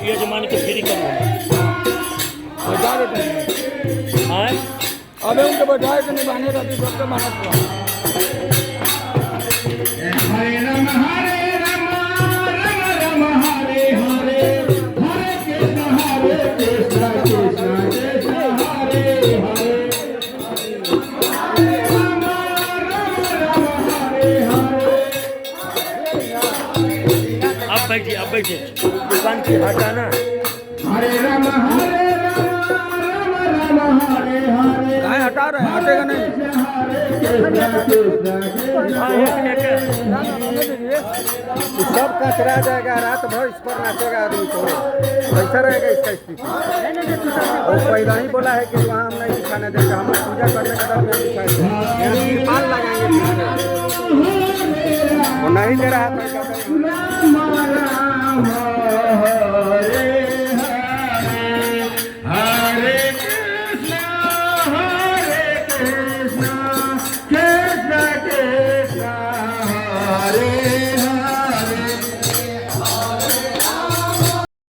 यजमान के फ्री करूँ बता देते हैं अबे उनके बैठाए तो निभाने का भी सबका मेहनत हुआ हरे राम हरे हरे हरे कृष्ण कृष्ण कृष्ण हरे हरे अब बैठिए दुकान की हटाना हरे राम हरे गाय हटा रहे हैं हटेगा नहीं सब कचरा जाएगा रात भर इस पर नाचेगा आदमी को कैसा रहेगा इसका स्थिति वो पहला ही बोला है कि वहाँ हम नहीं दिखाने देंगे हम पूजा करने के बाद में दिखाएंगे यहाँ तिरपाल लगाएंगे वो नहीं दे रहा था